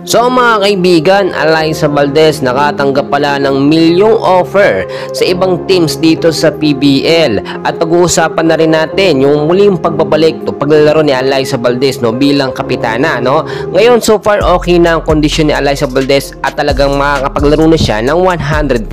So mga kaibigan, Alyssa Valdez nakatanggap pala ng milyong offer sa ibang teams dito sa PBL. At pag-uusapan na rin natin yung muling pagbabalik o paglalaro ni Alyssa Valdez bilang kapitana. Ngayon so far okay na ang kondisyon ni Alyssa Valdez at talagang makakapaglaro na siya ng 100%.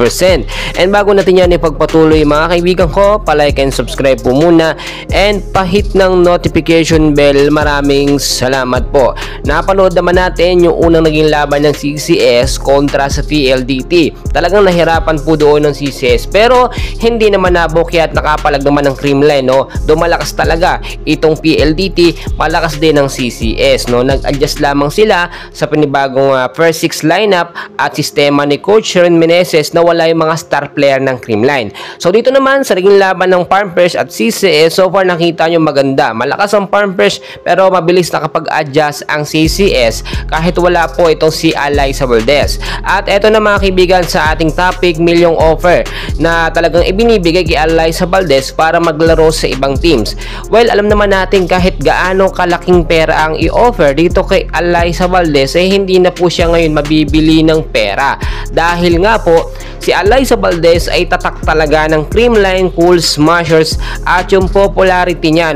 And bago natin yan ipagpatuloy mga kaibigan ko, palike and subscribe po muna and pahit ng notification bell. Maraming salamat po. Napanood naman natin yung unang naging laban ng CCS kontra sa PLDT. Talagang nahirapan po doon ng CCS pero hindi naman nabukya at nakapalag naman ng Creamline. Dumalakas talaga itong PLDT, malakas din ng CCS. Nag-adjust lamang sila sa panibagong first 6 lineup at sistema ni Coach Sharon Meneses na wala yung mga star player ng Creamline. So dito naman sa naging laban ng Farm Fresh at CCS, so far nakita nyo maganda. Malakas ang Farm Fresh pero mabilis nakapag-adjust ang CCS kahit wala po itong si Alyssa Valdez. At eto na mga kaibigan sa ating topic, milyong offer na talagang ibinibigay kay Alyssa Valdez para maglaro sa ibang teams. Well, alam naman natin kahit gaano kalaking pera ang i-offer dito kay Alyssa Valdez hindi na po siya ngayon mabibili ng pera. Dahil nga po, si Alyssa Valdez ay tatak talaga ng Creamline Cool Smashers at yung popularity niya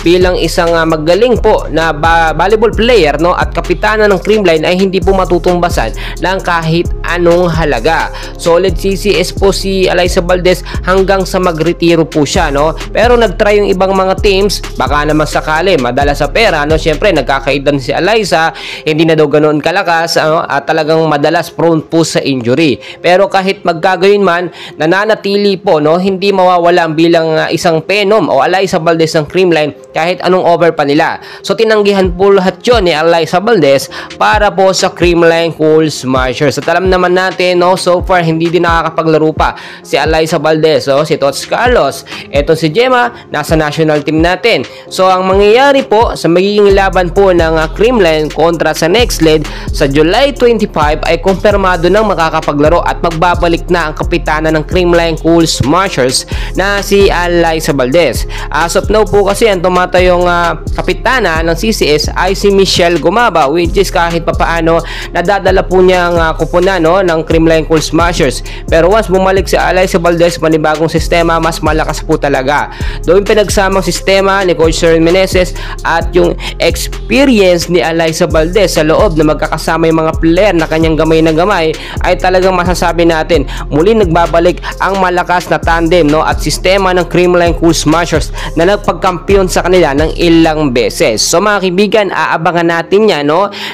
bilang isang magaling po na volleyball player at kapitana ng Creamline ay hindi po matutumbasan ng kahit anong halaga. Solid CCS po si Alyssa Valdez hanggang sa magretiro po siya. Pero nagtry yung ibang mga teams, baka naman sakali madala sa pera. Siyempre nagkakaidan si Alyssa, hindi na daw ganoon kalakas at talagang madalas prone po sa injury. Pero kahit magkagayon man, nananatili po hindi mawawala bilang isang Phenom o Alyssa Valdez ng Creamline kahit anong over pa nila. So tinanggihan po lahat yun ni Alyssa Valdez para po sa Creamline Cool Smashers. At alam naman natin so far hindi din nakakapaglaro pa si Alyssa Valdez. Si Tots Carlos, eto si Gemma nasa national team natin. So ang mangyayari po sa magiging laban po ng Creamline kontra sa next lead sa July 25 ay kumpirmado ng makakapaglaro at magbabalik na ang kapitana ng Creamline Cool Smashers na si Alyssa Valdez. As of now po kasi ang tumatayong kapitana ng CCS ay si Michelle Gumaba, which is kahit papaano nadadala po niya ang kupunan ng Creamline Cool Smashers. Pero once bumalik si Alyssa Valdez, panibagong sistema, mas malakas po talaga. Doon pinagsamang sistema ni Coach Sharon Meneses at yung experience ni Alyssa Valdez sa loob na magkakasama yung mga player na kanyang gamay na gamay ay talagang masasabi natin muli nagbabalik ang malakas na tandem at sistema ng Creamline Cool Smashers na nagpagkampiyon sa kanila ng ilang beses. So mga kaibigan, aabangan natin yan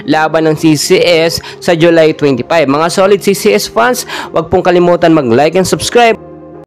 laban ng CCS sa July 25. Mga solid CCS fans, wag pong kalimutan mag-like and subscribe.